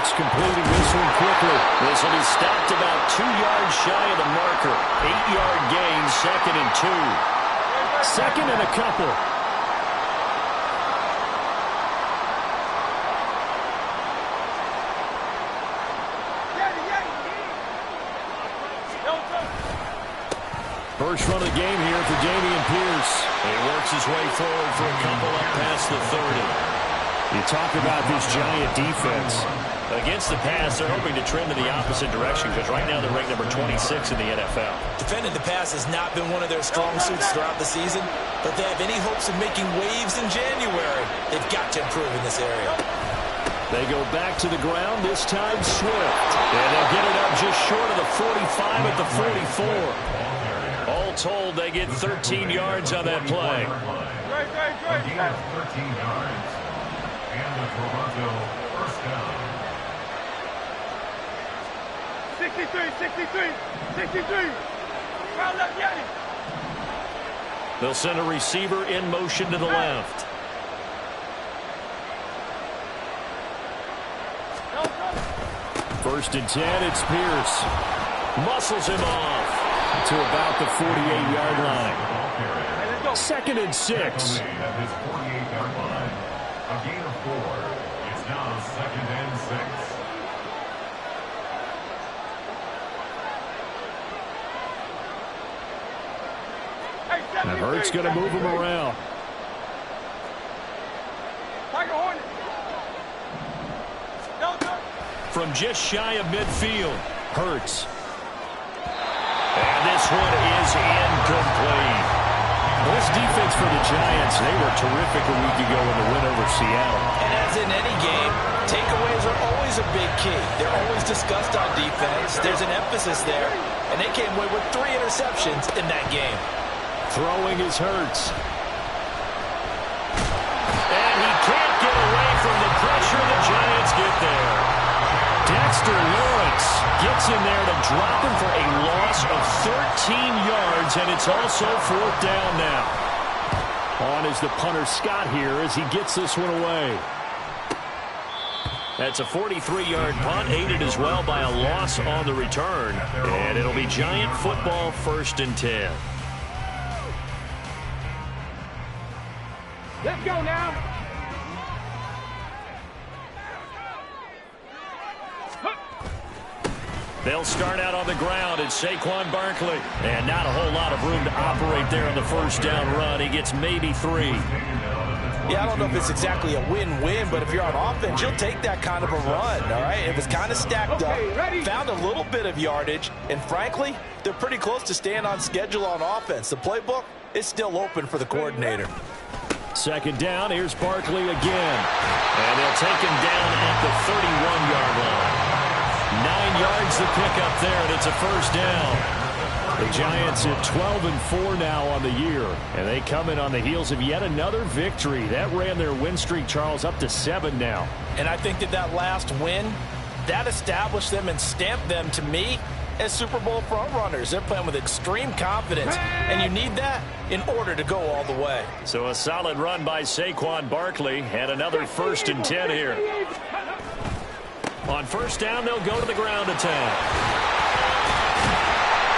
Hurts completing this one quickly. This will be stopped about 2 yards shy of the marker. 8-yard gain, 2nd and 2. 2nd and a couple. First run of the game here for Dameon Pierce. He works his way forward for a couple up past the 30. You talk about this Giant defense. Against the pass, they're hoping to trend in the opposite direction because right now they're ranked number 26 in the NFL. Defending the pass has not been one of their strong suits throughout the season, but if they have any hopes of making waves in January, they've got to improve in this area. They go back to the ground, this time Swift. And they'll get it up just short of the 45 at the 44. All told, they get 13 yards on that play. Great. 13 yards. And the Toronto first down. 63. Round left, Yanni. They'll send a receiver in motion to the left. First and 10, it's Pierce. Muscles him off to about the 48-yard line. 2nd and 6. At his 48-yard line. A gain of 4. It's now 2nd and 6. And Hurts going to move him around. From just shy of midfield, Hurts. And this one is incomplete. This defense for the Giants, they were terrific a week ago in the win over Seattle. And as in any game, takeaways are always a big key. They're always discussed on defense. There's an emphasis there, and they came away with 3 interceptions in that game. Throwing is Hurts. And he can't get away from the pressure the Giants get there. Dexter Lawrence gets in there to drop him for a loss of 13 yards, and it's also 4th down now. On is the punter Scott here as he gets this one away. That's a 43-yard punt, aided as well by a loss on the return. And it'll be Giant football, 1st and 10. Let's go now. They'll start out on the ground. It's Saquon Barkley. And not a whole lot of room to operate there on the first down run. He gets maybe 3. Yeah, I don't know if it's exactly a win-win, but if you're on offense, you'll take that kind of a run, all right? It was kind of stacked up, found a little bit of yardage, and frankly, they're pretty close to staying on schedule on offense. The playbook is still open for the coordinator. 2nd down, here's Barkley again. And they'll take him down at the 31-yard line. 9 yards to pick up there, and it's a 1st down. The Giants at 12-4 now on the year, and they come in on the heels of yet another victory. That ran their win streak, Charles, up to 7 now. And I think that last win, that established them and stamped them, to me, as Super Bowl frontrunners. They're playing with extreme confidence, and you need that in order to go all the way. So a solid run by Saquon Barkley, and another 1st and 10 here. On 1st down, they'll go to the ground attack.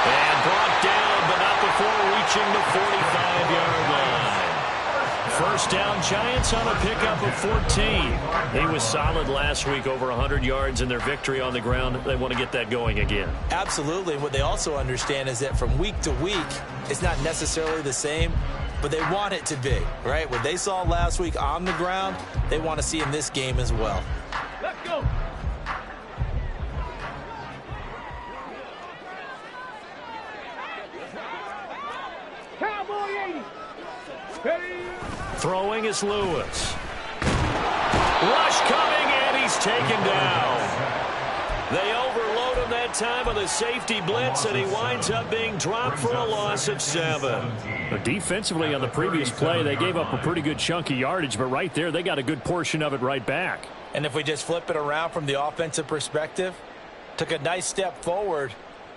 And brought down, but not before reaching the 45-yard line. 1st down, Giants on a pickup of 14. He was solid last week, over 100 yards in their victory on the ground. They want to get that going again. Absolutely. And what they also understand is that from week to week, it's not necessarily the same, but they want it to be, right? What they saw last week on the ground, they want to see in this game as well. Let's go. Cowboy 80. Throwing is Lewis. Rush coming, and he's taken down. They overload him that time with a safety blitz, and he winds up being dropped for a loss of 7. But defensively on the previous play, they gave up a pretty good chunk of yardage, but right there, they got a good portion of it right back. And if we just flip it around from the offensive perspective, took a nice step forward,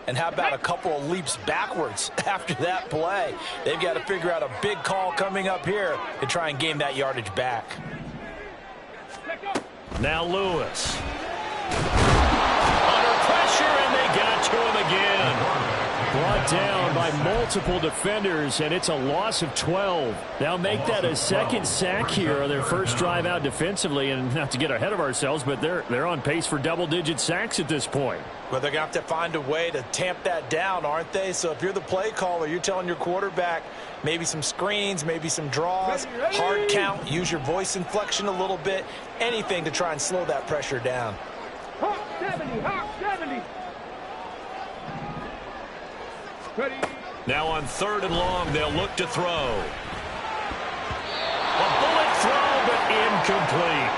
and how about a couple of leaps backwards after that play? They've got to figure out a big call coming up here to try and gain that yardage back. Now Lewis. down by multiple defenders, and it's a loss of 12. They'll make that a second sack here on their first drive out defensively, and not to get ahead of ourselves, but they're on pace for double-digit sacks at this point. Well, they're going to have to find a way to tamp that down, aren't they? So if you're the play caller, you're telling your quarterback maybe some screens, maybe some draws, hard count, use your voice inflection a little bit, anything to try and slow that pressure down. Hawk 70. Ready. Now on 3rd and long, they'll look to throw. A bullet throw, but incomplete.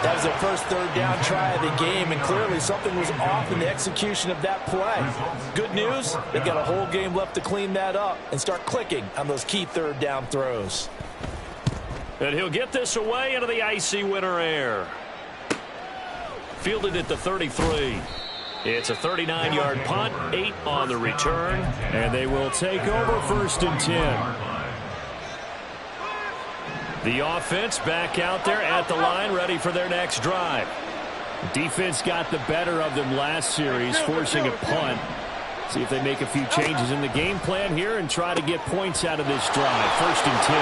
That was their first 3rd down try of the game, and clearly something was off in the execution of that play. Good news, they've got a whole game left to clean that up and start clicking on those key 3rd down throws. And he'll get this away into the icy winter air. Fielded at the 33. It's a 39-yard punt, 8 on the return, and they will take over 1st and 10. The offense back out there at the line, ready for their next drive. Defense got the better of them last series, forcing a punt. See if they make a few changes in the game plan here and try to get points out of this drive. 1st and 10.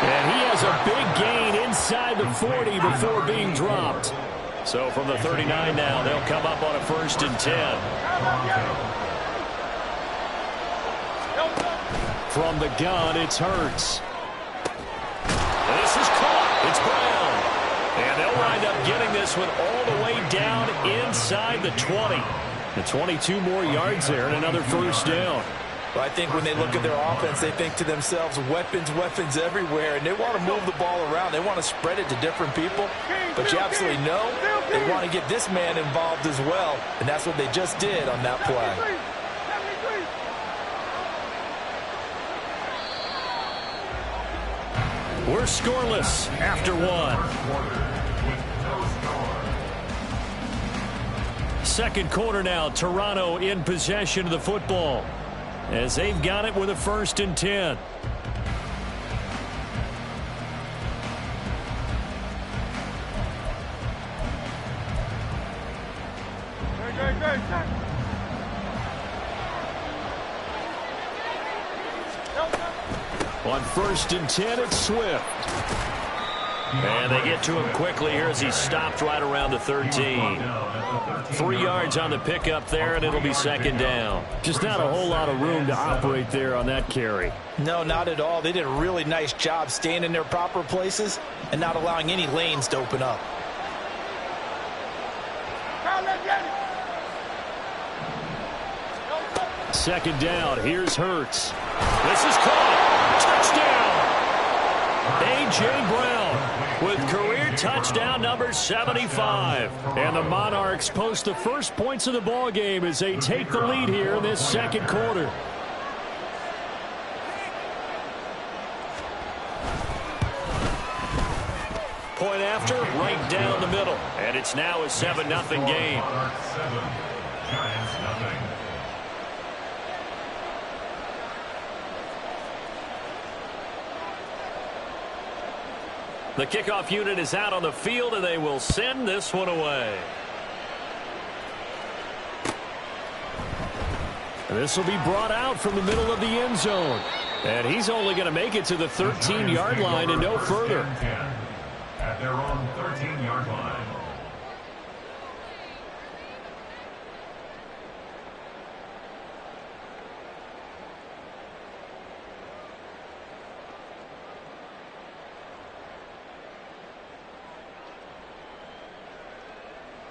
And he has a big gain inside the 40 before being dropped. So from the 39 now, they'll come up on a 1st and 10. From the gun, it's Hurts. This is caught. It's Brown. And they'll wind up getting this one all the way down inside the 20. And 22 more yards there and another 1st down. Well, I think when they look at their offense, they think to themselves, weapons everywhere, and they want to move the ball around. They want to spread it to different people, but you absolutely know they want to get this man involved as well, and that's what they just did on that play. We're scoreless after 1. 2nd quarter now, Toronto in possession of the football, as they've got it with a 1st and 10. On 1st and 10, it's Swift. And they get to him quickly here as he stopped right around the 13. 3 yards on the pickup there, and it'll be 2nd down. Just not a whole lot of room to operate there on that carry. No, not at all. They did a really nice job staying in their proper places and not allowing any lanes to open up. Second down. Here's Hurts. This is caught. Touchdown. A.J. Brown with career touchdown number 75. And the Monarchs post the first points of the ball game as they take the lead here in this 2nd quarter. Point after, right down the middle. And it's now a 7-0 game. Giants nothing. The kickoff unit is out on the field, and they will send this one away. This will be brought out from the middle of the end zone. And he's only going to make it to the 13-yard line and no further. At their own 13-yard line.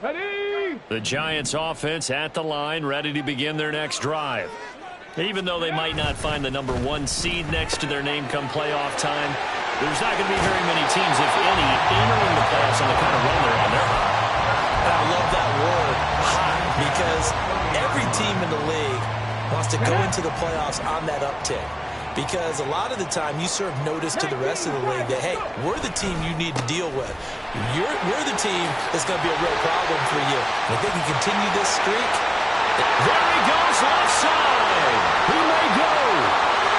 Ready. The Giants offense at the line, ready to begin their next drive. Even though they might not find the number 1 seed next to their name come playoff time, there's not going to be very many teams, if any, entering the playoffs on the kind of run they're on. They're hot. I love that word, hot, because every team in the league wants to go into the playoffs on that uptick. Because a lot of the time you serve notice to the rest of the league that, hey, we're the team you need to deal with. We're the team that's going to be a real problem for you. And if they can continue this streak. There he goes left side. He may go.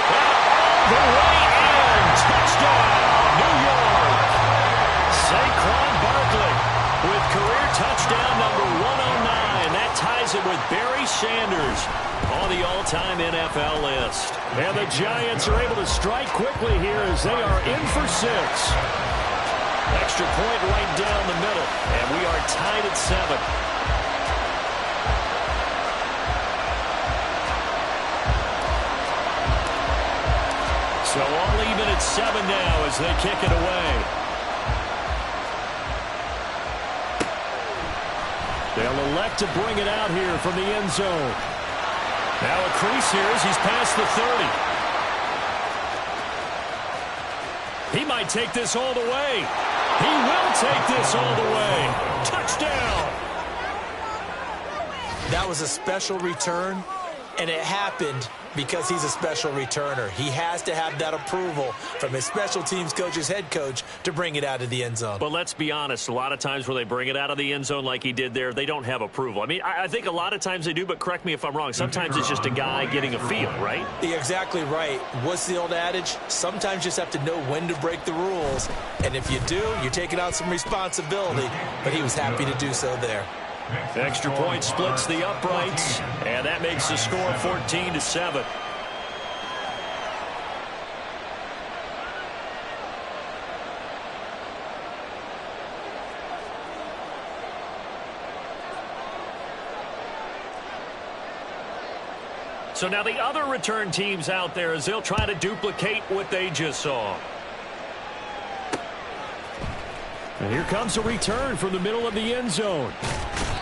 And all the way in. Touchdown, New York. Saquon Barkley with career touchdown number 109. That ties it with Barry Sanders on the all-time NFL list. And the Giants are able to strike quickly here as they are in for 6. Extra point right down the middle, and we are tied at 7. So all even at 7 now as they kick it away. They'll elect to bring it out here from the end zone. Now a crease here as he's past the 30. He might take this all the way. He will take this all the way. Touchdown. That was a special return, and it happened because he's a special returner. He has to have that approval from his special teams coach's head coach to bring it out of the end zone. But let's be honest, a lot of times when they bring it out of the end zone like he did there, they don't have approval. I mean, I think a lot of times they do, but correct me if I'm wrong. Sometimes it's just a guy getting a feel, right? You're exactly right. What's the old adage? Sometimes you just have to know when to break the rules. And if you do, you're taking on some responsibility. But he was happy to do so there. Extra point splits the uprights, and that makes the score 14-7. So now the other return teams out there as they'll try to duplicate what they just saw. And here comes a return from the middle of the end zone.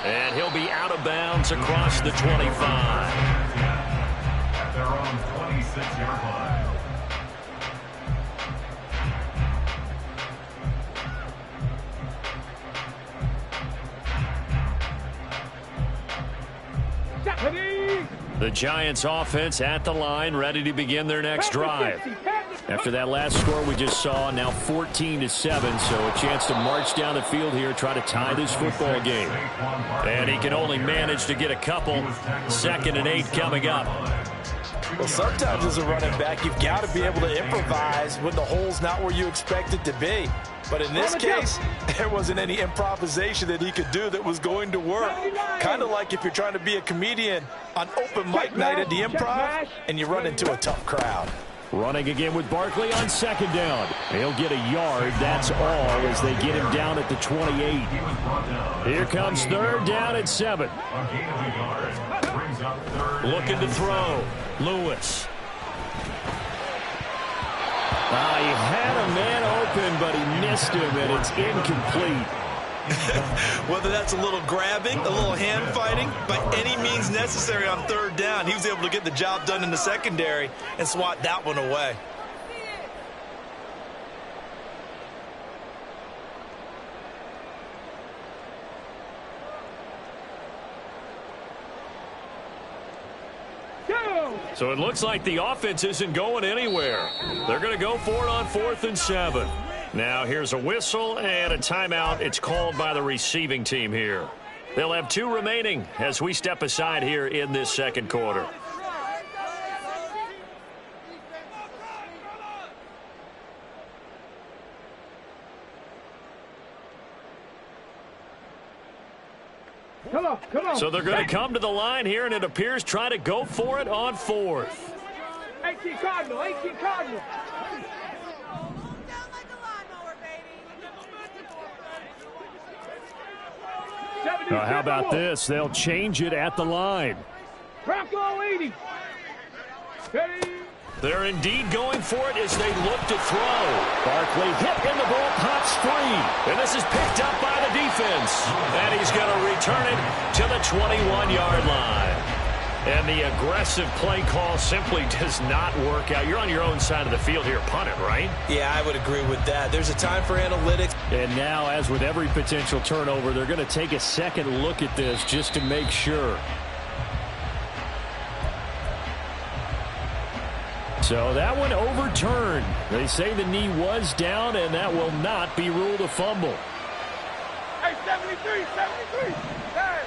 And he'll be out of bounds across the 25. At their own 26-yard line. The Giants offense at the line, ready to begin their next drive. After that last score we just saw, now 14-7, so a chance to march down the field here, try to tie this football game. And he can only manage to get a couple. 2nd and 8 coming up. Well, sometimes as a running back, you've got to be able to improvise when the hole's not where you expect it to be. But in this case, there wasn't any improvisation that he could do that was going to work. Kind of like if you're trying to be a comedian on open mic night at the Improv and you run into a tough crowd. Running again with Barkley on 2nd down. He'll get a yard, that's all, as they get him down at the 28. Here comes 3rd down at 7. Looking to throw. Lewis. He had a man open, but he missed him, and it's incomplete. Whether that's a little grabbing, a little hand fighting, by any means necessary on 3rd down, he was able to get the job done in the secondary and swat that one away. So it looks like the offense isn't going anywhere. They're going to go for it on 4th and 7. Now here's a whistle and a timeout. It's called by the receiving team here. They'll have 2 remaining as we step aside here in this 2nd quarter. Come on, come on. So they're going to come to the line here, and it appears try to go for it on 4th. 18 Cardinal, 18 Cardinal. How about this? They'll change it at the line. Bronco 80. Ready. They're indeed going for it as they look to throw. Barkley hit and the ball pops free. And this is picked up by the defense. And he's going to return it to the 21-yard line. And the aggressive play call simply does not work out. You're on your own side of the field here. Punt it, right? Yeah, I would agree with that. There's a time for analytics. And now, as with every potential turnover, they're going to take a second look at this just to make sure. So that one overturned. They say the knee was down, and that will not be ruled a fumble. Hey, 73, 73. Hey.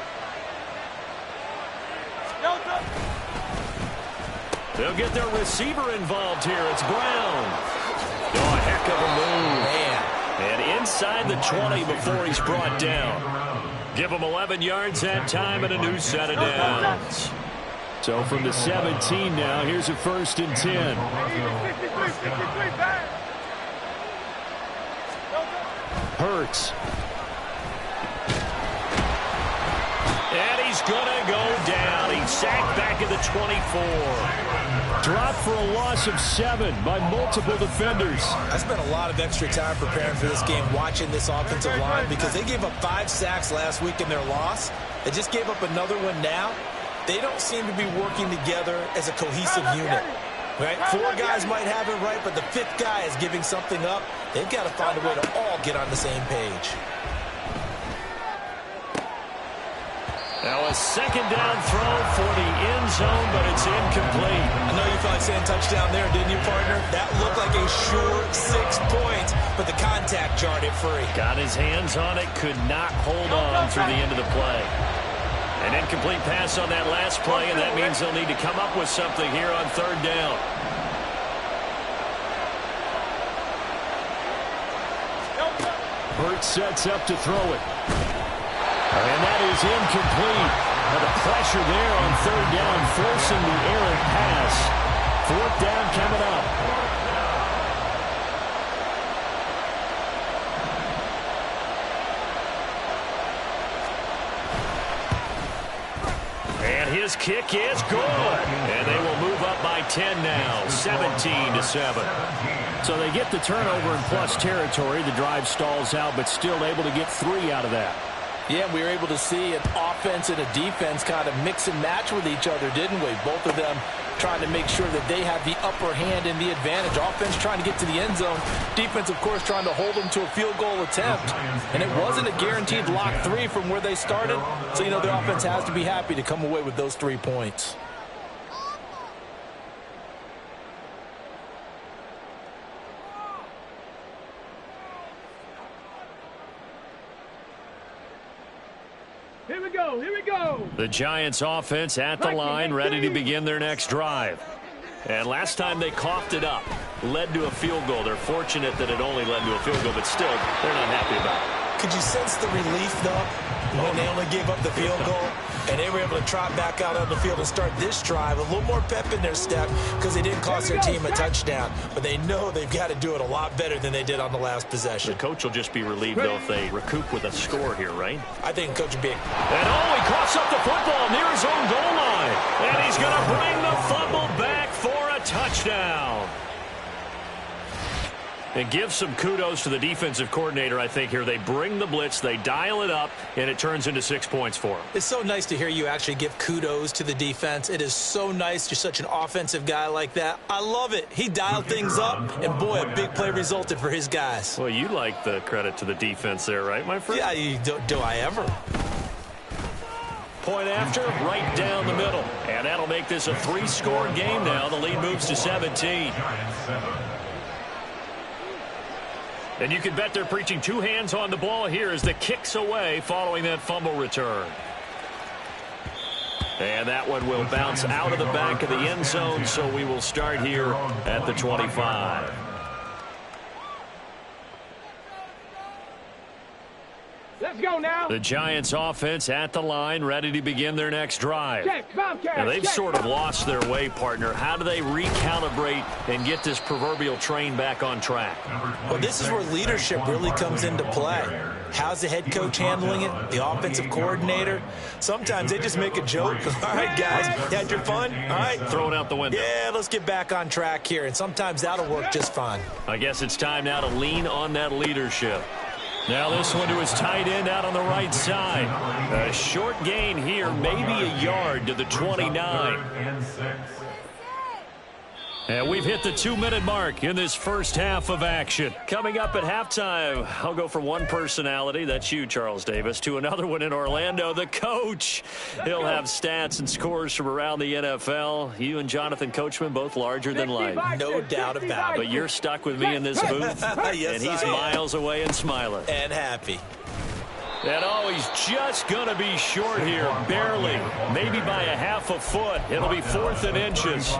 They'll get their receiver involved here. It's Brown. Oh, a heck of a move. Man. And inside the 20 before he's brought down. Give them 11 yards that time and a new set of downs. So from the 17 now, here's a 1st and 10. Hurts. And he's going to go down. He's sacked back at the 24. Dropped for a loss of 7 by multiple defenders. I spent a lot of extra time preparing for this game, watching this offensive line, because they gave up 5 sacks last week in their loss. They just gave up another one now. They don't seem to be working together as a cohesive unit. Right? 4 guys might have it right, but the 5th guy is giving something up. They've got to find a way to all get on the same page. Now a 2nd down throw for the end zone, but it's incomplete. I know you felt like saying touchdown there, didn't you, partner? That looked like a sure 6 points, but the contact jarred it free. Got his hands on it, could not hold on through the end of the play. An incomplete pass on that last play, and that means they'll need to come up with something here on 3rd down. Hurts sets up to throw it. And that is incomplete. Now the pressure there on 3rd down, forcing the errant pass. 4th down coming up. And his kick is good. And they will move up by 10 now, 17-7. So they get the turnover in plus territory. The drive stalls out, but still able to get 3 out of that. Yeah, we were able to see an offense and a defense kind of mix and match with each other, didn't we? Both of them trying to make sure that they have the upper hand and the advantage. Offense trying to get to the end zone. Defense, of course, trying to hold them to a field goal attempt. And it wasn't a guaranteed lock 3 from where they started. So, you know, the offense has to be happy to come away with those 3 points. Here we go, here we go. The Giants offense at the line, ready to begin their next drive. And last time they coughed it up, led to a field goal. They're fortunate that it only led to a field goal, but still, they're not happy about it. Could you sense the relief, though, when they only gave up the field goal? And they were able to trot back out on the field and start this drive. A little more pep in their step because they didn't cost their team a touchdown. But they know they've got to do it a lot better than they did on the last possession. The coach will just be relieved, though, if they recoup with a score here, right? I think Coach will be. And he coughs up the football near his own goal line. And he's going to bring the fumble back for a touchdown. And give some kudos to the defensive coordinator, I think, here. They bring the blitz, they dial it up, and it turns into 6 points for them. It's so nice to hear you actually give kudos to the defense. It is so nice. You're such an offensive guy like that. I love it. He dialed things up, and, boy, a big play resulted for his guys. Well, you like the credit to the defense there, right, my friend? Yeah, do I ever? Point after, right down the middle. And that'll make this a 3-score game now. The lead moves to 17. And you can bet they're preaching 2 hands on the ball here as the kick's away following that fumble return. And that one will bounce out of the back of the end zone, so we will start here at the 25. Let's go now. The Giants offense at the line, ready to begin their next drive. Now they've sort of lost their way, partner. How do they recalibrate and get this proverbial train back on track? Well, this is where leadership really comes into play. How's the head coach handling it? The offensive coordinator? Sometimes they just make a joke. All right, guys, you had your fun? All right. Throw it out the window. Yeah, let's get back on track here. And sometimes that'll work just fine. I guess it's time now to lean on that leadership. Now this one to his tight end out on the right side. A short gain here, maybe a yard to the 29. And we've hit the 2-minute mark in this first half of action. Coming up at halftime, I'll go from one personality, that's you, Charles Davis, to another one in Orlando, the coach. He'll have stats and scores from around the NFL. You and Jonathan Coachman, both larger than life. No doubt about it. But you're stuck with me in this booth, Yes, and he's miles away and smiling. And happy. And he's just going to be short here, barely, maybe by a half a foot. It'll be 4th and inches.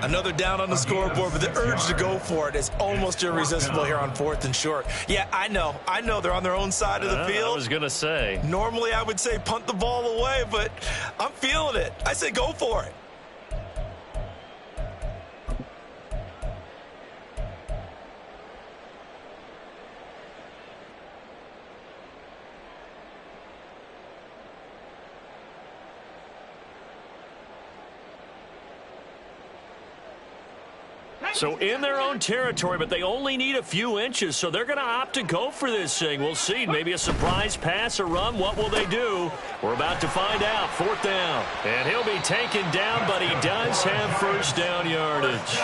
Another down on the scoreboard, but the urge to go for it is almost irresistible here on 4th and short. Yeah, I know they're on their own side of the field. I was going to say. Normally I would say punt the ball away, but I'm feeling it. I say go for it. So in their own territory, but they only need a few inches, so they're going to opt to go for this thing. We'll see. Maybe a surprise pass or run. What will they do? We're about to find out. 4th down. And he'll be taken down, but he does have first down yardage.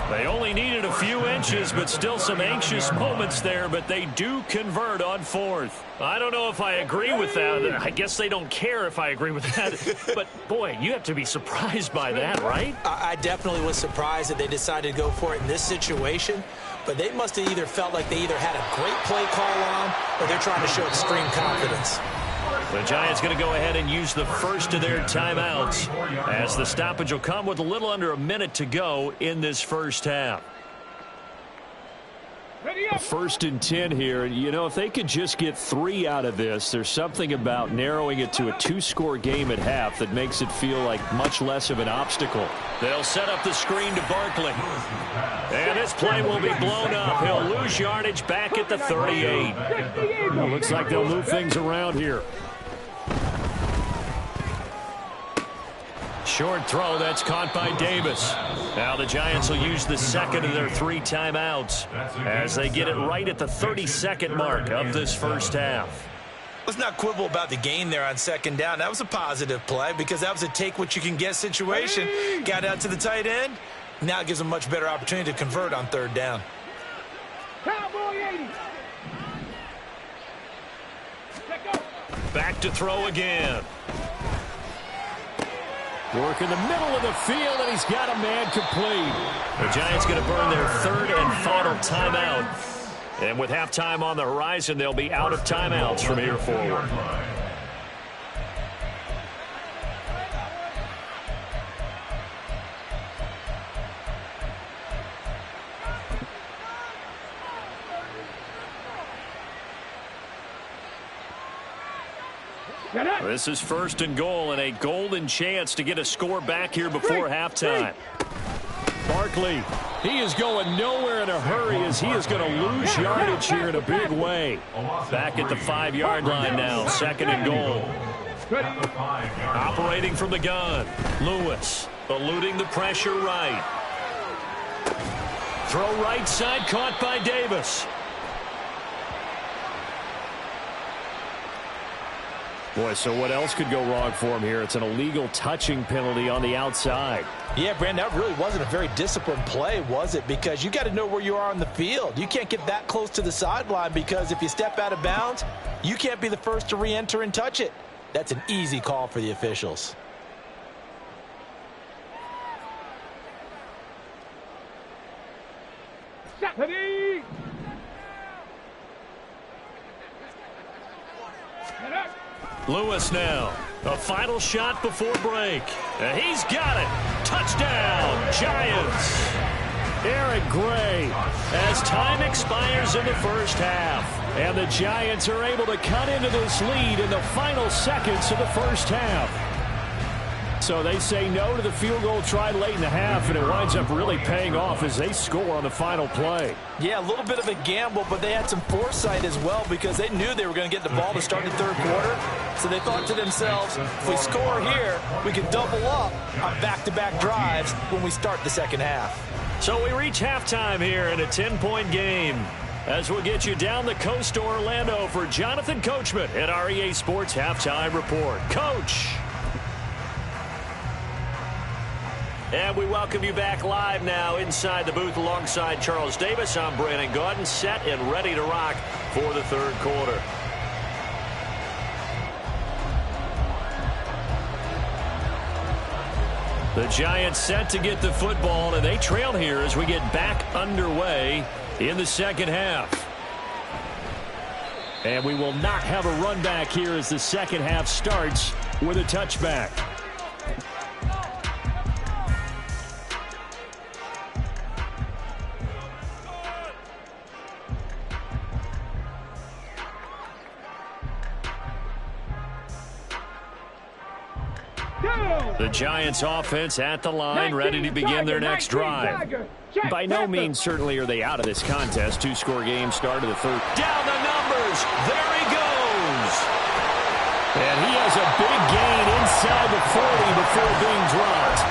They only needed a few inches, but still some anxious moments there, but they do convert on 4th. I don't know if I agree with that. I guess they don't care if I agree with that. But, boy, you have to be surprised by that, right? I definitely was surprised that they decided to go for it in this situation, but they must have either felt like they either had a great play call on or they're trying to show extreme confidence. The Giants going to go ahead and use the first of their timeouts as the stoppage will come with a little under a minute to go in this first half. 1st and 10 here. You know, if they could just get 3 out of this, there's something about narrowing it to a 2-score game at half that makes it feel like much less of an obstacle. They'll set up the screen to Barkley. And this play will be blown up. He'll lose yardage back at the 38. Well, looks like they'll move things around here. Short throw, that's caught by Davis. Now the Giants will use the second of their 3 timeouts as they get it right at the 32nd mark of this first half. Let's not quibble about the gain there on 2nd down. That was a positive play because that was a take-what-you-can-get situation. Got out to the tight end. Now it gives them a much better opportunity to convert on 3rd down. Cowboy 80. Back to throw again. Work in the middle of the field, and he's got a man complete. The Giants going to burn their 3rd and final timeout. And with halftime on the horizon, they'll be out of timeouts from here forward. This is 1st and goal and a golden chance to get a score back here before halftime. Barkley, he is going nowhere in a hurry as he is going to lose yardage here in a big way. Back at the 5-yard line now, 2nd and goal. Operating from the gun, Lewis eluding the pressure right. Throw right side, caught by Davis. Boy, so what else could go wrong for him here? It's an illegal touching penalty on the outside. Yeah, Brandon, that really wasn't a very disciplined play, was it? Because you got to know where you are on the field. You can't get that close to the sideline because if you step out of bounds, you can't be the first to re-enter and touch it. That's an easy call for the officials. Ready. Lewis now. A final shot before break. And he's got it. Touchdown, Giants. Eric Gray. As time expires in the first half. And the Giants are able to cut into this lead in the final seconds of the first half. So they say no to the field goal tried late in the half, and it winds up really paying off as they score on the final play. Yeah, a little bit of a gamble, but they had some foresight as well because they knew they were going to get the ball to start the 3rd quarter. So they thought to themselves, if we score here, we can double up on back-to-back drives when we start the 2nd half. So we reach halftime here in a 10-point game. As we'll get you down the coast to Orlando for Jonathan Coachman at our EA Sports Halftime Report. Coach. And we welcome you back live now inside the booth alongside Charles Davis. I'm Brandon Gaudin, set and ready to rock for the 3rd quarter. The Giants set to get the football, and they trail here as we get back underway in the 2nd half. And we will not have a run back here as the 2nd half starts with a touchback. The Giants offense at the line, ready to begin their next drive. By no means certainly are they out of this contest. Two-score game, start of the third. Down the numbers. There he goes. And he has a big gain inside the 40 before being dropped.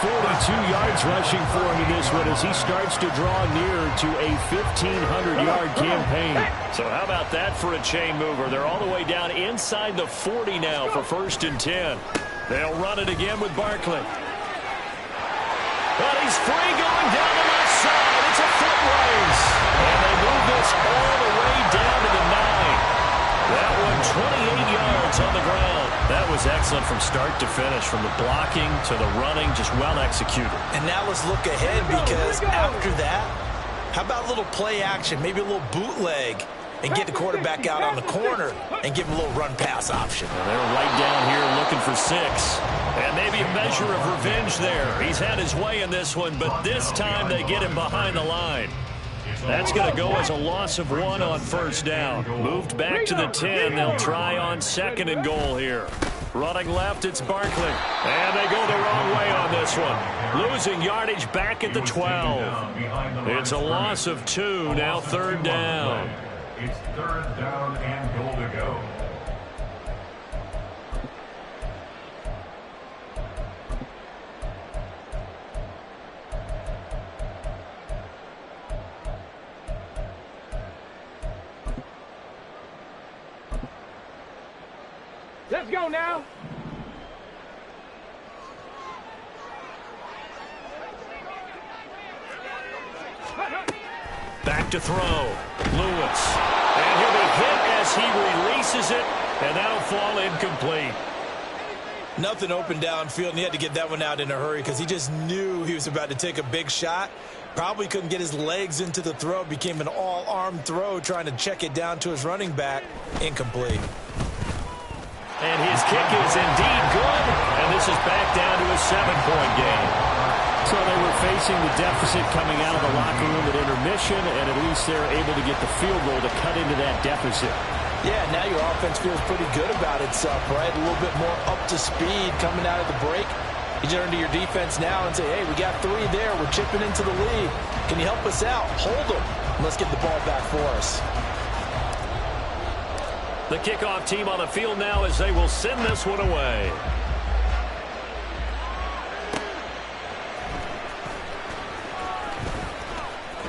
142 yards rushing for him in this one as he starts to draw near to a 1,500-yard campaign. So how about that for a chain mover? They're all the way down inside the 40 now for 1st and 10. They'll run it again with Barkley. But he's free going down the left side. It's a foot race. And they move this all the way down to the 9. That one 28 yards on the ground. That was excellent from start to finish, from the blocking to the running, just well executed. And now let's look ahead, because after that, how about a little play action, maybe a little bootleg, and get the quarterback out on the corner and give him a little run-pass option. Well, they're right down here looking for 6. And maybe a measure of revenge there. He's had his way in this one, but this time they get him behind the line. That's going to go as a loss of 1 on 1st down. Moved back to the 10. They'll try on 2nd and goal here. Running left, it's Barkley. And they go the wrong way on this one. Losing yardage back at the 12. It's a loss of 2, now 3rd down. It's 3rd down and goal to go. Let's go now. Back to throw. Lewis. And he'll be hit as he releases it, and that'll fall incomplete. Nothing open downfield, and he had to get that one out in a hurry because he just knew he was about to take a big shot. Probably couldn't get his legs into the throw. Became an all-arm throw, trying to check it down to his running back. Incomplete. And his kick is indeed good, and this is back down to a 7-point game. So they were facing the deficit coming out of the locker room at intermission, and at least they're able to get the field goal to cut into that deficit. Yeah, now your offense feels pretty good about itself, right? A little bit more up to speed coming out of the break. You turn to your defense now and say, hey, we got 3 there. We're chipping into the lead. Can you help us out? Hold them. Let's get the ball back for us. The kickoff team on the field now as they will send this one away.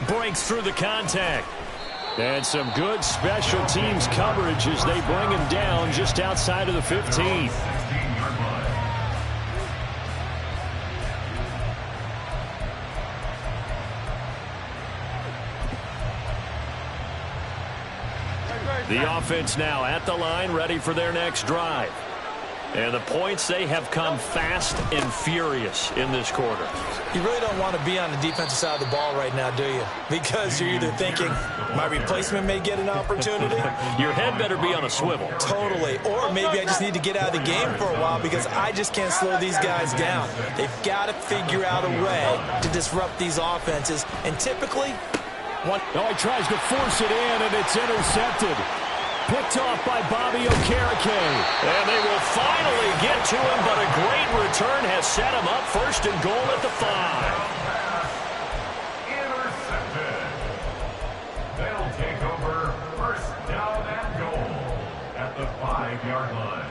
Breaks through the contact. And some good special teams coverage as they bring him down just outside of the 15. The offense now at the line, ready for their next drive. And the points, they have come fast and furious in this quarter. You really don't want to be on the defensive side of the ball right now, do you? Because you're either thinking, my replacement may get an opportunity. Your head better be on a swivel. Totally. Or maybe I just need to get out of the game for a while because I just can't slow these guys down. They've got to figure out a way to disrupt these offenses. And typically, he tries to force it in, and it's intercepted. Picked off by Bobby Okereke. And they will finally get to him, but a great return has set him up 1st and goal at the 5. Intercepted. They'll take over 1st down and goal at the 5-yard line.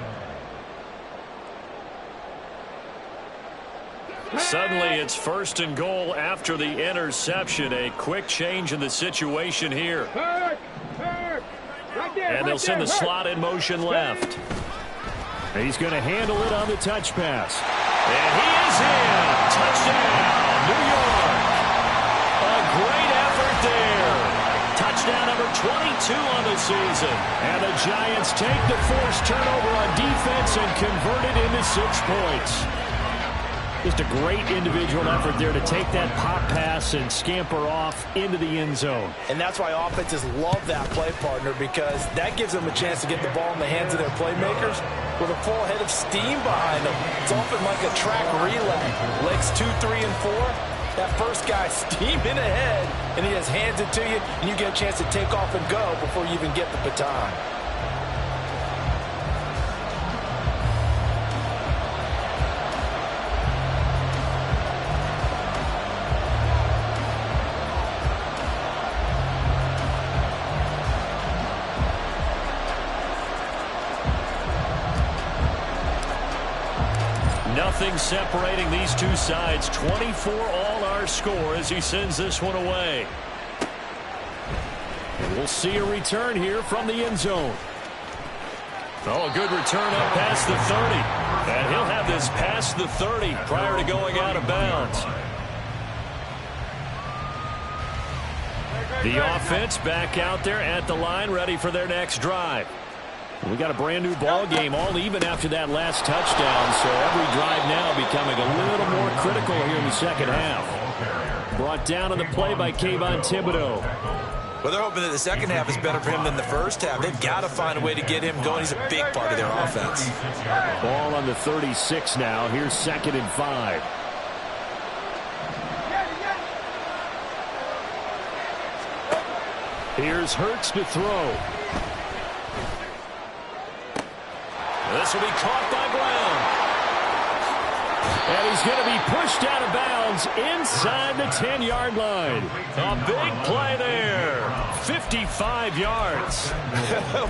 Suddenly it's 1st and goal after the interception. A quick change in the situation here. And they'll send the slot in motion left. He's going to handle it on the touch pass. And he is in. Touchdown, New York. A great effort there. Touchdown number 22 on the season. And the Giants take the forced turnover on defense and convert it into 6 points. Just a great individual effort there to take that pop pass and scamper off into the end zone. And that's why offenses love that play partner, because that gives them a chance to get the ball in the hands of their playmakers with a full head of steam behind them. It's often like a track relay. Legs 2, 3, and 4. That first guy steaming ahead, and he just hands it to you, and you get a chance to take off and go before you even get the baton. Nothing separating these two sides. 24 all our score as he sends this one away. And we'll see a return here from the end zone. Oh, a good return up past the 30. And he'll have this past the 30 prior to going out of bounds. The offense back out there at the line, ready for their next drive. We got a brand new ball game, all even after that last touchdown, so every drive now becoming a little more critical here in the second half. Brought down on the play by Kayvon Thibodeaux. Well, they're hoping that the second half is better for him than the first half. They've got to find a way to get him going. He's a big part of their offense. Ball on the 36 now. Here's 2nd and 5. Here's Hurts to throw. This will be caught by Brown. And he's going to be pushed out of bounds inside the 10-yard line. A big play there. 55 yards.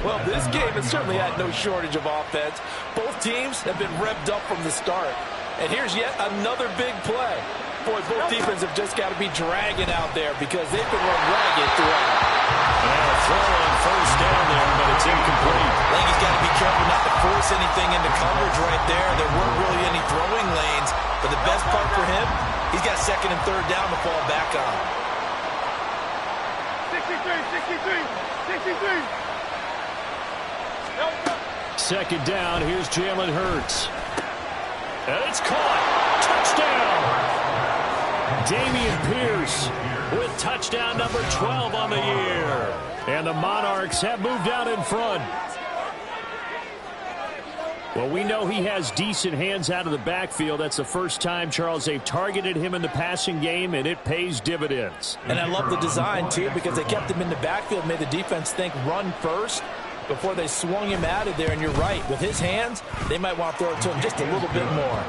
Well, this game has certainly had no shortage of offense. Both teams have been revved up from the start. And here's yet another big play. Boy, both defenses have just got to be dragging out there because they've been run ragged throughout. And a throw on first down there, but it's incomplete. I think he's got to be careful not to force anything into coverage right there. There weren't really any throwing lanes, but the best part for him, he's got 2nd and 3rd down to fall back on. 63. 2nd down, here's Jalen Hurts. And it's caught. Touchdown! Dameon Pierce with touchdown number 12 on the year. And the Monarchs have moved out in front. Well, we know he has decent hands out of the backfield. That's the first time, Charles, they've targeted him in the passing game, and it pays dividends. And I love the design, too, because they kept him in the backfield, made the defense think run first before they swung him out of there. And you're right, with his hands, they might want to throw it to him just a little bit more.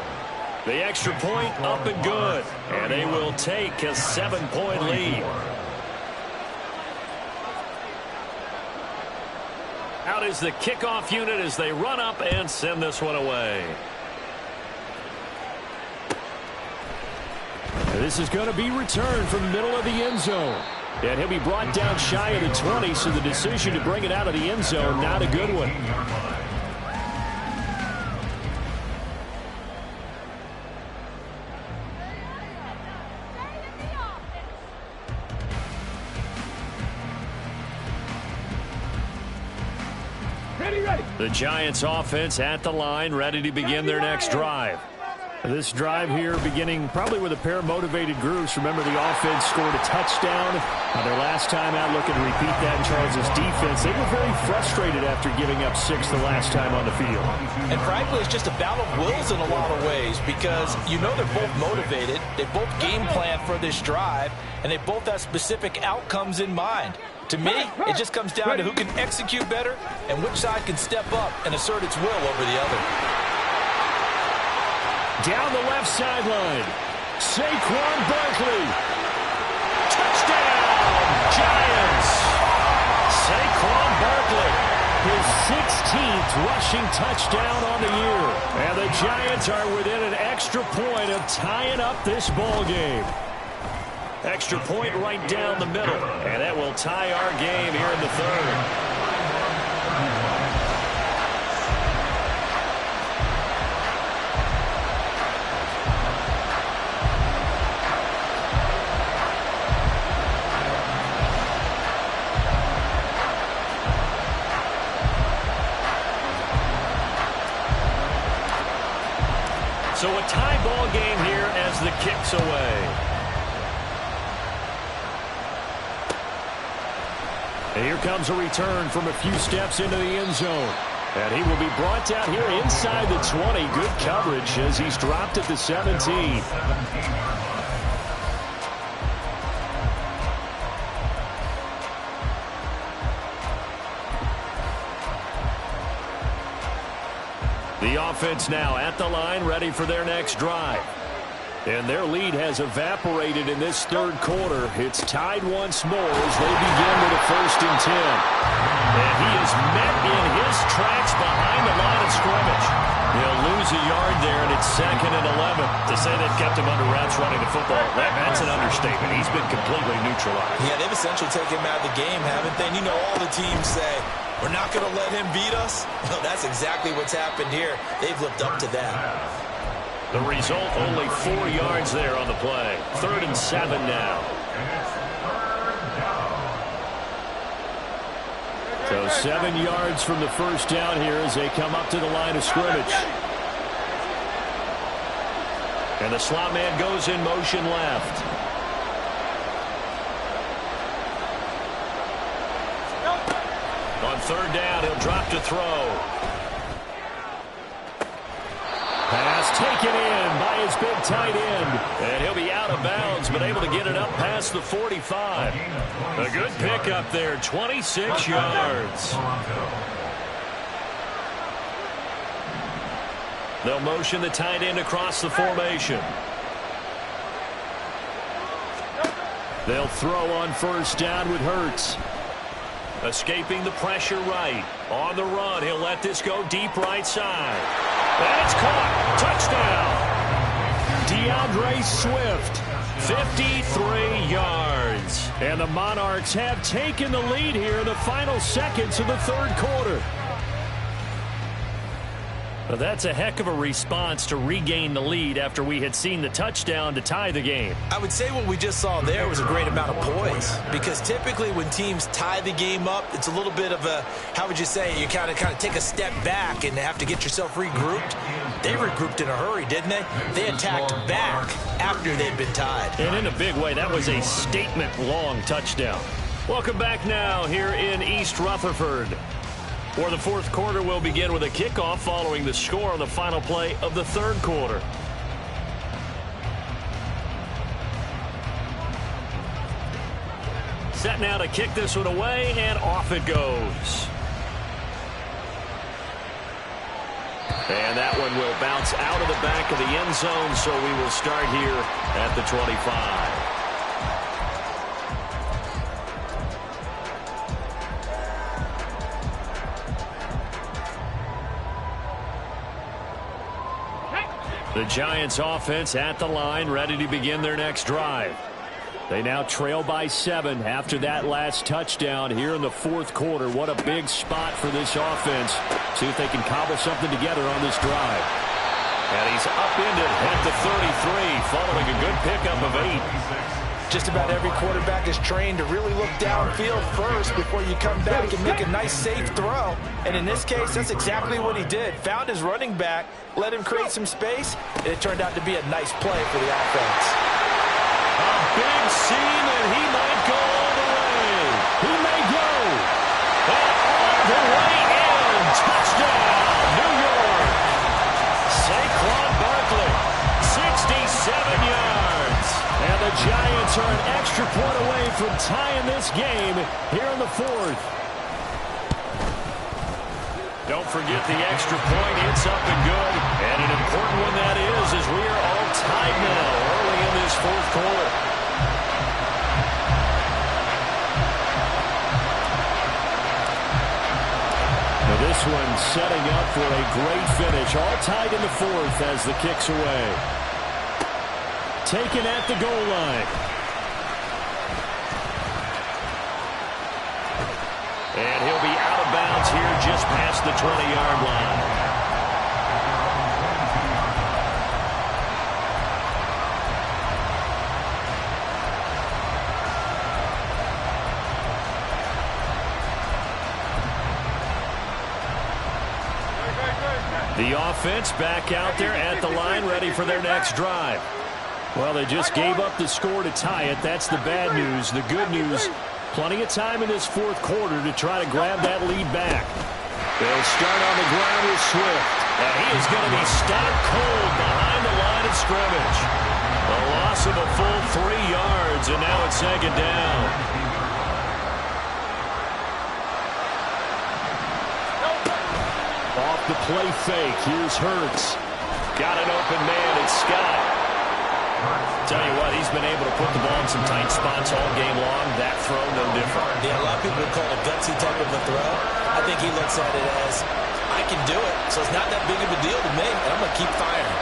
The extra point up and good. And they will take a 7-point lead. Out is the kickoff unit as they run up and send this one away. This is going to be returned from the middle of the end zone. And he'll be brought down shy of the 20, so the decision to bring it out of the end zone, not a good one. Ready. The Giants offense at the line, ready to begin their next drive. This drive here beginning probably with a pair of motivated groups. Remember, the offense scored a touchdown. Their last time out, looking to repeat that in Charles' defense. They were very frustrated after giving up 6 the last time on the field. And frankly, it's just a battle of wills in a lot of ways because you know they're both motivated. They both game plan for this drive, and they both have specific outcomes in mind. To me, it just comes down to who can execute better and which side can step up and assert its will over the other. Down the left sideline, Saquon Barkley. Touchdown, Giants. Saquon Barkley, his 16th rushing touchdown on the year. And the Giants are within an extra point of tying up this ball game. Extra point right down the middle, and that will tie our game here in the 3rd. So a tie ball game here as the kick's away. And here comes a return from a few steps into the end zone. And he will be brought down here inside the 20. Good coverage as he's dropped at the 17. The offense now at the line, ready for their next drive. And their lead has evaporated in this 3rd quarter. It's tied once more as they begin with a 1st and 10. And he is met in his tracks behind the line of scrimmage. He'll lose a yard there, and it's 2nd and 11. To say they've kept him under wraps running the football, that's an understatement. He's been completely neutralized. Yeah, they've essentially taken him out of the game, haven't they? And you know all the teams say, we're not going to let him beat us. Well, that's exactly what's happened here. They've lived up to that. The result, only 4 yards there on the play. 3rd and 7 now. So 7 yards from the first down here as they come up to the line of scrimmage. And the slot man goes in motion left. On 3rd down, he'll drop to throw. Pass taken in by his big tight end. And he'll be out of bounds, but able to get it up past the 45. A good pickup there, 26 yards. They'll motion the tight end across the formation. They'll throw on 1st down with Hurts. Escaping the pressure right. On the run, he'll let this go deep right side. And it's caught. Touchdown. DeAndre Swift, 53 yards. And the Monarchs have taken the lead here in the final seconds of the 3rd quarter. Well, that's a heck of a response to regain the lead after we had seen the touchdown to tie the game. I would say what we just saw there was a great amount of poise, because typically when teams tie the game up, it's a little bit of a, how would you say, you kind of take a step back and have to get yourself regrouped. They regrouped in a hurry, didn't they? They attacked back after they'd been tied. And in a big way, that was a statement-long touchdown. Welcome back now here in East Rutherford. For the 4th quarter, we'll begin with a kickoff following the score on the final play of the 3rd quarter. Set now to kick this one away, and off it goes. And that one will bounce out of the back of the end zone, so we will start here at the 25. The Giants offense at the line, ready to begin their next drive. They now trail by 7 after that last touchdown here in the 4th quarter. What a big spot for this offense. See if they can cobble something together on this drive. And he's upended at the 33 following a good pickup of 8. Just about every quarterback is trained to really look downfield first before you come back and make a nice, safe throw. And in this case, that's exactly what he did. Found his running back, let him create some space, and it turned out to be a nice play for the offense. A big seam, and he might go all the way. He may go. And all the way in. Touchdown, New York. Saquon Barkley, 67 yards. And the Giants are an extra point away from tying this game here in the 4th. Don't forget the extra point. It's up and good. And an important one that is, as we are all tied now early in this 4th quarter. Now this one setting up for a great finish. All tied in the 4th as the kick's away. Taken at the goal line. And he'll be out of bounds here just past the 20-yard line. The offense back out there at the line, ready for their next drive. Well, they just gave up the score to tie it. That's the bad news. The good news, plenty of time in this 4th quarter to try to grab that lead back. They'll start on the ground with Swift. And he is going to be stopped cold behind the line of scrimmage. A loss of a full 3 yards, and now it's 2nd down. Off the play fake, here's Hurts. Got an open man, it's Scott. Tell you what, he's been able to put the ball in some tight spots all game long. That throw, no different. Yeah, a lot of people would call it a gutsy type of a throw. I think he looks at it as, I can do it, so it's not that big of a deal to me, and I'm going to keep firing.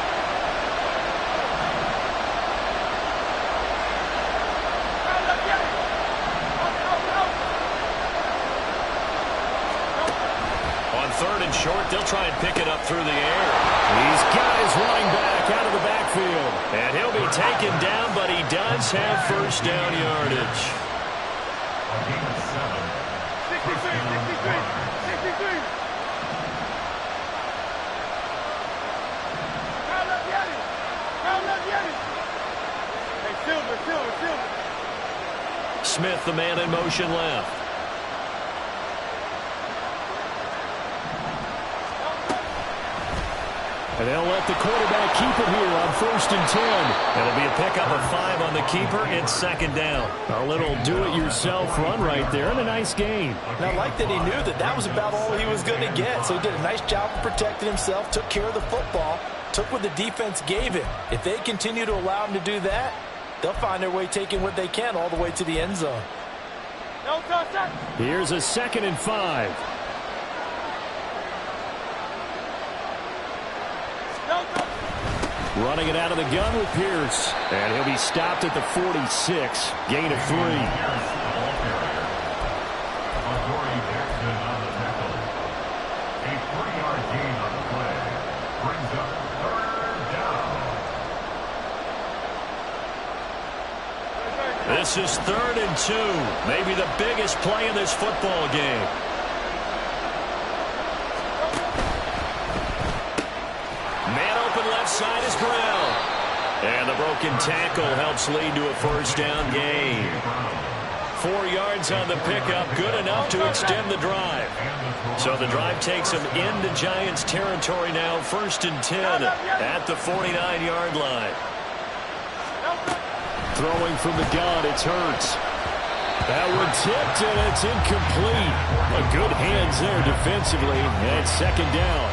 try and pick it up through the air. He's got his running back out of the backfield. And he'll be taken down, but he does have first down yardage. 63. Hey, Silver. Smith, the man in motion left. And they'll let the quarterback keep it here on 1st and 10. It'll be a pickup of 5 on the keeper. It's 2nd down. A little do-it-yourself run right there and a nice gain. And I like that he knew that was about all he was going to get. So he did a nice job of protecting himself, took care of the football, took what the defense gave him. If they continue to allow him to do that, they'll find their way taking what they can all the way to the end zone. Here's a 2nd and 5. Running it out of the gun with Pierce. And he'll be stopped at the 46. Gain of 3. A 3-yard gain on the play. Brings up 3rd down. This is 3rd and 2. Maybe the biggest play in this football game. Left side is Brown. And the broken tackle helps lead to a first down gain. 4 yards on the pickup, good enough to extend the drive. So the drive takes them into Giants territory now, 1st and 10 at the 49-yard line. Throwing from the gun, it's Hurts. That one tipped, and it's incomplete. A good hands there defensively, and 2nd down.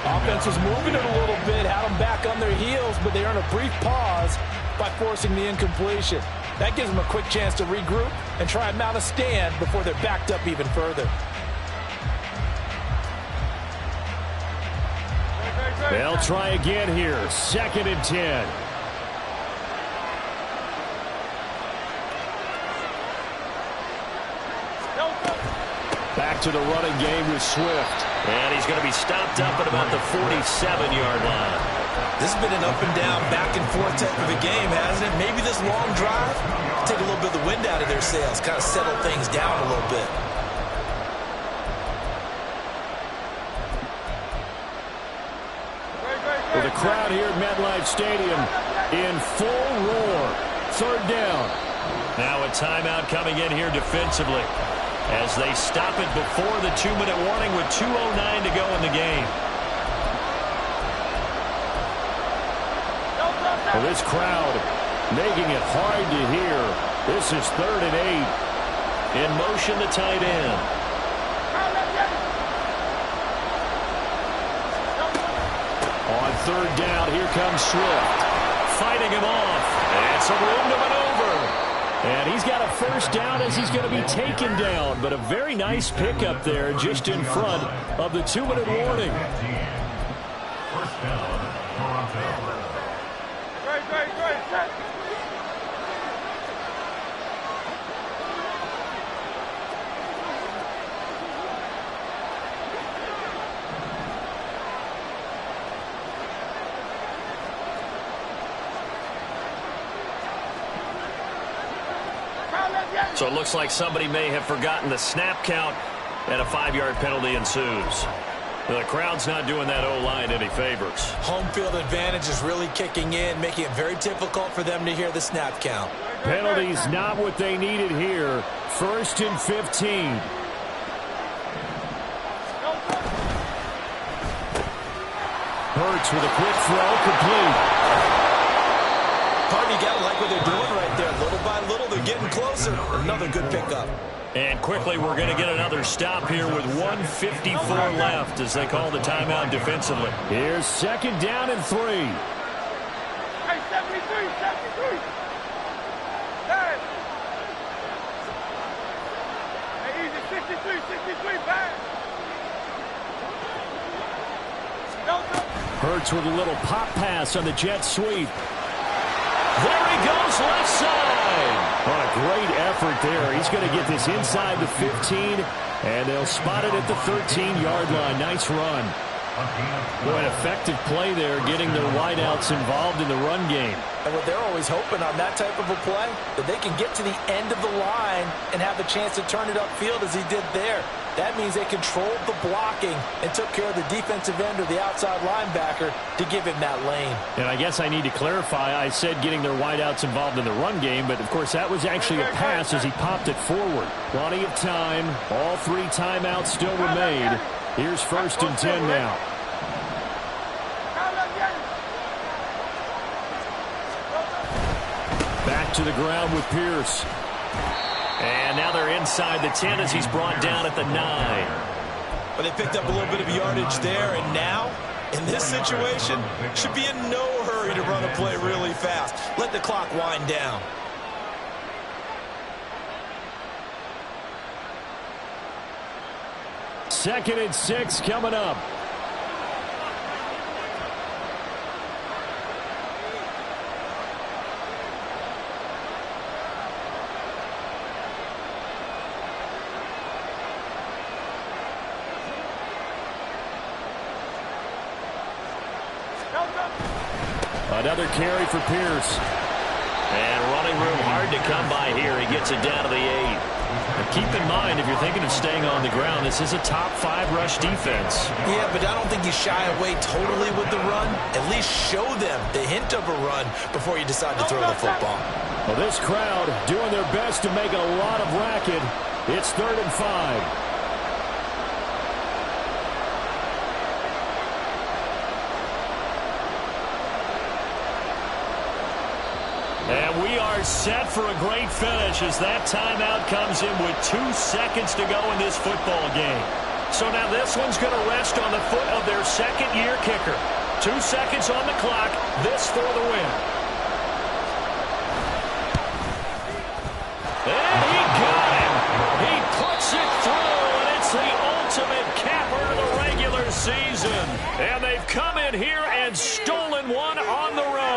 Offense was moving it a little bit, had them back on their heels, but they earn a brief pause by forcing the incompletion. That gives them a quick chance to regroup and try and mount a stand before they're backed up even further. They'll try again here. 2nd and 10. Back to the running game with Swift. And he's going to be stopped up at about the 47-yard line. This has been an up-and-down, back-and-forth type of a game, hasn't it? Maybe this long drive take a little bit of the wind out of their sails, kind of settle things down a little bit. With a crowd here at MetLife Stadium in full roar. 3rd down. Now a timeout coming in here defensively, as they stop it before the 2-minute warning with 2:09 to go in the game. Well, this crowd making it hard to hear. This is 3rd and 8. In motion, the tight end. On 3rd down, here comes Swift. Fighting him off. And some room to maneuver. And he's got a first down as he's going to be taken down. But a very nice pickup there just in front of the 2-minute warning. First down, Toronto. Great. So it looks like somebody may have forgotten the snap count, and a 5-yard penalty ensues. The crowd's not doing that O-line any favors. Home field advantage is really kicking in, making it very difficult for them to hear the snap count. Penalties not what they needed here. 1st and 15. Hurts with a quick throw, complete. Hardy, got to like what they're doing right there. Little by little, they're getting closer. Another good pickup. And quickly, we're going to get another stop here with 1:54 left as they call the timeout defensively. Here's 2nd down and 3. Hey, 73. Hey. Hey, easy, 63, back. Hurts with a little pop pass on the jet sweep. There he goes, left side. What a great effort there. He's going to get this inside the 15, and they'll spot it at the 13-yard line. Nice run. Boy, an effective play there, getting their wideouts involved in the run game. And what they're always hoping on that type of a play, that they can get to the end of the line and have a chance to turn it upfield as he did there. That means they controlled the blocking and took care of the defensive end or the outside linebacker to give him that lane. And I guess I need to clarify, I said getting their wideouts involved in the run game, but of course that was actually a pass as he popped it forward. Plenty of time. All 3 timeouts still remain. Here's 1st and 10 now. Back to the ground with Pierce. And now they're inside the 10 as he's brought down at the 9. But they picked up a little bit of yardage there, and now, in this situation, should be in no hurry to run a play really fast. Let the clock wind down. Second and 6 coming up. Another carry for Pierce. And running room hard to come by here. He gets it down to the 8. And keep in mind, if you're thinking of staying on the ground, this is a top 5 rush defense. Yeah, but I don't think you shy away totally with the run. At least show them the hint of a run before you decide to throw the football. Well, this crowd doing their best to make a lot of racket. It's 3rd and 5. And we are set for a great finish as that timeout comes in with 2 seconds to go in this football game. So now this one's going to rest on the foot of their second-year kicker. 2 seconds on the clock. This for the win. And he got him. He puts it through, and it's the ultimate capper to the regular season. And they've come in here and stolen one on the road.